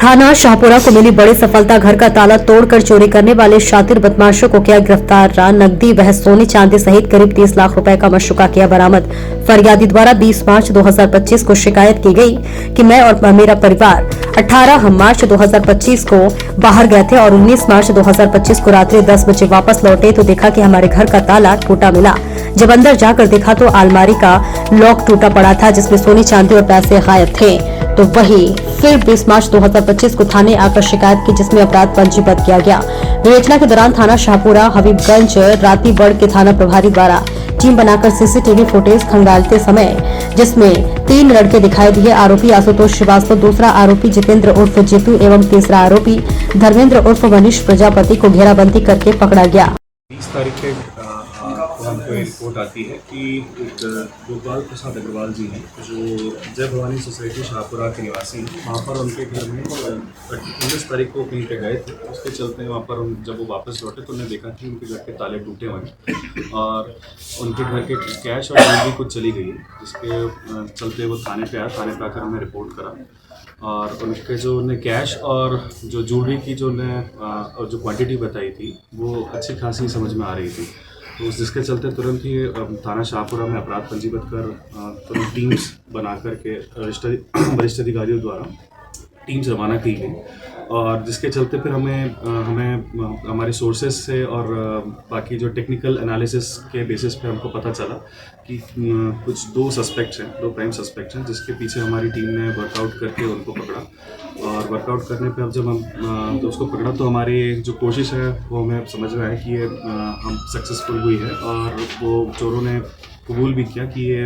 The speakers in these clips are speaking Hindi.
थाना शाहपुरा को मिली बड़ी सफलता। घर का ताला तोड़कर चोरी करने वाले शातिर बदमाशों को किया गिरफ्तार। नकदी व सोने चांदी सहित करीब 30 लाख रुपए का मशरूका किया बरामद। फरियादी द्वारा 20 मार्च 2025 को शिकायत की गई कि मैं और मेरा परिवार 18 मार्च 2025 को बाहर गए थे और 19 मार्च 2025 को रात्रि 10 बजे वापस लौटे तो देखा कि हमारे घर का ताला टूटा मिला। जब अंदर जाकर देखा तो अलमारी का लॉक टूटा पड़ा था जिसमें सोने चांदी और पैसे गायब थे। तो वही फिर 20 मार्च 2025 को थाने आकर शिकायत की जिसमें अपराध पंजीबद्ध किया गया। विवेचना के दौरान थाना शाहपुरा हबीबगंज रातीबड़ के थाना प्रभारी द्वारा टीम बनाकर सीसीटीवी फुटेज खंगालते समय जिसमें 3 लड़के दिखाई दिए। आरोपी आशुतोष श्रीवास्तव, दूसरा आरोपी जितेंद्र उर्फ जीतू एवं तीसरा आरोपी धर्मेंद्र उर्फ मनीष प्रजापति को घेराबंदी करके पकड़ा गया। 20 तारीख के हमको रिपोर्ट आती है कि एक गोपाल प्रसाद अग्रवाल जी हैं जो जय भवानी सोसाइटी शाहपुरा के निवासी हैं। वहाँ पर उनके घर में 19 तारीख को कहीं पे गए थे। उसके चलते वहाँ पर जब वो वापस लौटे तो उन्हें देखा कि उनके घर के ताले टूटे हुए हैं और उनके घर के कैश और ज्वेलरी कुछ चली गई है, जिसके चलते वो थाने पे आकर हमें रिपोर्ट करा और उनके जो उन्हें कैश और जो ज्वेलरी की जो उन्हें जो क्वांटिटी बताई थी वो अच्छी खासी समझ में आ रही थी। तो जिसके चलते तुरंत ही थाना शाहपुरा में अपराध पंजीबद्ध कर तुरंत टीम्स बना करके वरिष्ठ अधिकारियों द्वारा टीम्स रवाना की गई और जिसके चलते फिर हमें हमारे सोर्सेज से और बाकी जो टेक्निकल एनालिसिस के बेसिस पे हमको पता चला कि कुछ 2 सस्पेक्ट्स हैं, 2 प्राइम सस्पेक्ट्स हैं, जिसके पीछे हमारी टीम ने वर्कआउट करके उनको पकड़ा और वर्कआउट करने पे अब जब हम उसको पकड़ा तो हमारी जो कोशिश है वो हमें समझ में आया कि ये हम सक्सेसफुल हुई है और वो चोरों ने कबूल भी किया कि ये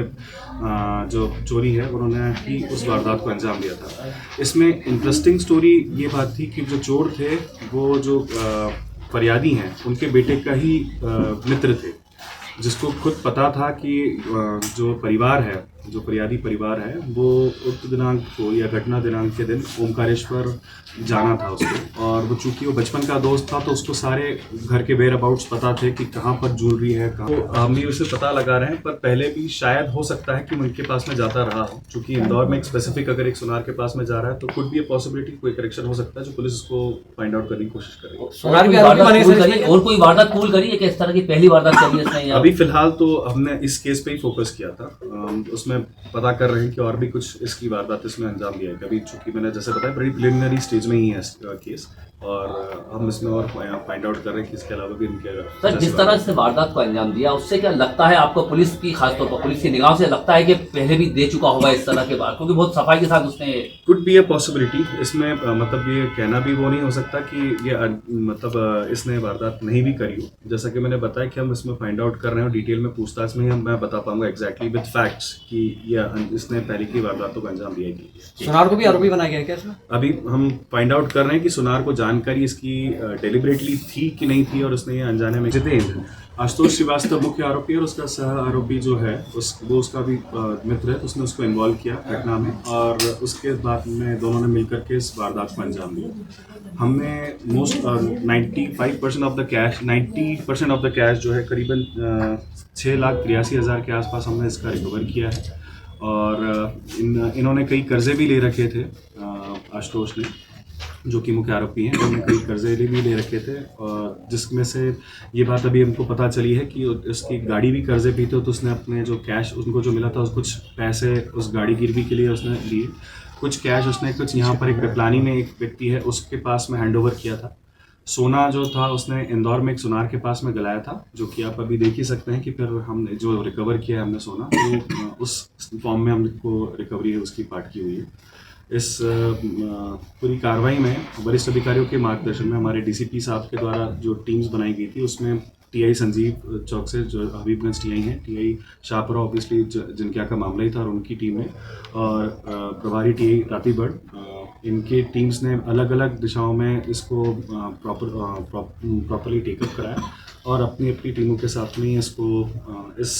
जो चोरी है उन्होंने ही उस वारदात को अंजाम दिया था। इसमें इंटरेस्टिंग स्टोरी ये बात थी कि जो चोर थे वो जो फरियादी हैं उनके बेटे का ही मित्र थे, जिसको खुद पता था कि जो परिवार है, जो फरियादी परिवार है वो उक्त दिनांक को या घटना दिनांक के दिन ओमकारेश्वर जाना था उसको और वो चूँकि वो बचपन का दोस्त था तो उसको सारे घर के वेयर अबाउट्स पता थे कि कहाँ पर ज्वेलरी है कहाँ। तो हम भी उसे पता लगा रहे हैं, पर पहले भी शायद हो सकता है कि मैं उनके पास में जाता रहा हूँ। चूँकि इंदौर में एक स्पेसिफिक अगर एक सुनार के पास में जा रहा है तो कुड भी ए पॉसिबिलिटी कोई करेक्शन हो सकता है जो पुलिस उसको फाइंड आउट करने की कोशिश करेगी। सुनार की और कोई वारदात कबूल करी है कि इस तरह की पहली वारदात करी है इसने? अभी फिलहाल तो हमने इस केस पे ही फोकस किया था, उसमें पता कर रहे हैं कि और भी कुछ इसकी वारदात इसमें अंजाम दिया है। कभी चूंकि मैंने जैसे बताया बड़ी प्रिलिमिनरी स्टेज में ही है केस और हम इसमें और फाइंड आउट कर रहे हैं कि इसके अलावा भी इनके सर जिस तरह से वारदात को अंजाम दिया उससे क्या लगता है आपको पुलिस की, खासतौर पर पुलिस की निगाह से लगता है कि पहले भी दे चुका होगा इस तरह के बात, क्योंकि बहुत सफाई के साथ उसने कुड बी ए पॉसिबिलिटी। इसमें मतलब ये कहना भी वो नहीं हो सकता कि ये मतलब इसने वारदात नहीं भी करी हो। जैसा कि मैंने बताया कि हम इसमें फाइंड आउट कर रहे हैं और डिटेल में पूछताछ में ही मैं बता पाऊंगा एग्जैक्टली विद फैक्ट्स कि ये इसने पहले की वारदातों को अंजाम दिया है। सुनार को भी आरोपी बनाया गया है क्या इसमें? अभी हम फाइंड आउट कर रहे हैं कि सुनार को जानकारी इसकी डेलिबरेटली थी कि नहीं थी और उसने ये अनजाने में। जितेंद्र आशुतोष श्रीवास्तव मुख्य आरोपी और उसका सह आरोपी जो है वो उसका भी मित्र है, तो उसने उसको इन्वॉल्व किया घटना में और उसके बाद में दोनों ने मिलकर के इस वारदात को अंजाम दिया। हमने most 95% of the cash 90% of the cash जो है करीबन 6,83,000 के आसपास हमने इसका रिकवर किया है और इन्होंने कई कर्जे भी ले रखे थे। आशुतोष ने जो कि मुख्य आरोपी हैं उन्होंने कई कर्जे भी ले रखे थे और जिसमें से ये बात अभी हमको पता चली है कि उसकी गाड़ी भी कर्जे भी थे, तो उसने अपने जो कैश उनको जो मिला था कुछ पैसे उस गाड़ी गिरवी के लिए उसने लिए, कुछ कैश उसने कुछ यहाँ पर एक पिपलानी में एक व्यक्ति है उसके पास में हैंड ओवर किया था। सोना जो था उसने इंदौर में एक सुनार के पास में गलाया था, जो कि आप अभी देख ही सकते हैं कि फिर हमने जो रिकवर किया है हमने सोना तो उस फॉर्म में हमको रिकवरी है उसकी पार्ट की हुई है। इस पूरी कार्रवाई में वरिष्ठ अधिकारियों के मार्गदर्शन में हमारे डीसीपी साहब के द्वारा जो टीम्स बनाई गई थी उसमें टीआई संजीव चौक से जो हबीबगंज टीआई हैं, टीआई शाहपुरा ऑब्वियसली जिनके का मामला ही था और उनकी टीम ने और प्रभारी टीआई रातीबड़, इनके टीम्स ने अलग अलग दिशाओं में इसको प्रॉपरली टेकअप कराया और अपनी अपनी टीमों के साथ में इसको इस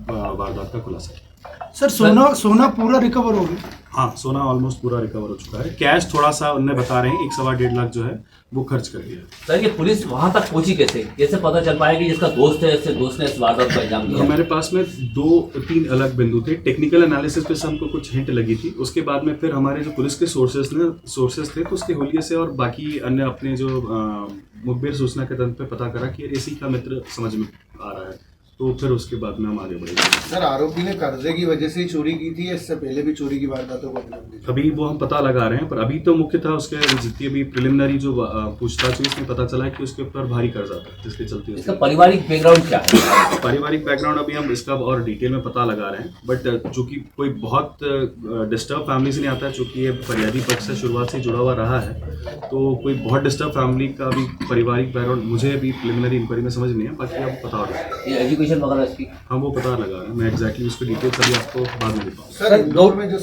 वारदात का खुलासा किया। सर सोना पूरा रिकवर हो गया। हाँ, सोना ऑलमोस्ट पूरा रिकवर हो चुका है। कैश थोड़ा सा उनने बता रहे हैं 1.25 लाख जो है वो खर्च कर दिया। सर ये पुलिस वहां तक पहुंची कैसे पता चल पाया कि जिसका दोस्त है इससे दोस्त ने इस वारदात को अंजाम दिया? हमारे पास में 2-3 अलग बिंदु थे। टेक्निकल एनालिसिस पे से हमको कुछ हिंट लगी थी। उसके बाद में फिर हमारे जो पुलिस के सोर्सेस थे तो उसके हुलिये से और बाकी अन्य अपने जो मुखबिर सूचना के तंत्र पे पता करा कि इसी का मित्र समझ में आ रहा है, तो फिर उसके बाद में हम आगे बढ़े। सर आरोपी ने कर्जे की वजह से ही चोरी की थी या इससे पहले भी चोरी की वारदातों को अंजाम दिया? अभी वो हम पता लगा रहे हैं, पर अभी तो मुख्य था उसके जितनी भी प्रिलिमिनरी जो पूछताछ हुई उसमें पता चला है कि उसके ऊपर भारी कर्जा था, जिसके चलते इसका पारिवारिक बैकग्राउंड क्या है? पारिवारिक बैकग्राउंड अभी हम इसका और डिटेल में पता लगा रहे हैं, बट चूंकि कोई बहुत डिस्टर्ब फैमिली से नहीं आता है, चूंकि ये फरियादी पक्ष से शुरुआत से जुड़ा हुआ रहा है, तो कोई बहुत डिस्टर्ब फैमिली का भी पारिवारिक बैकग्राउंड मुझे अभी प्रिलिमिनरी इंक्वायरी में समझ नहीं है, बाकी आप बता रहे हैं। ये एजुकेशन वगैरह इसकी हम वो पता लगा रहे हैं। मैं एग्जैक्टली उसकी डिटेल्स अभी आपको बाद में देता हूँ। सर इंदौर में जो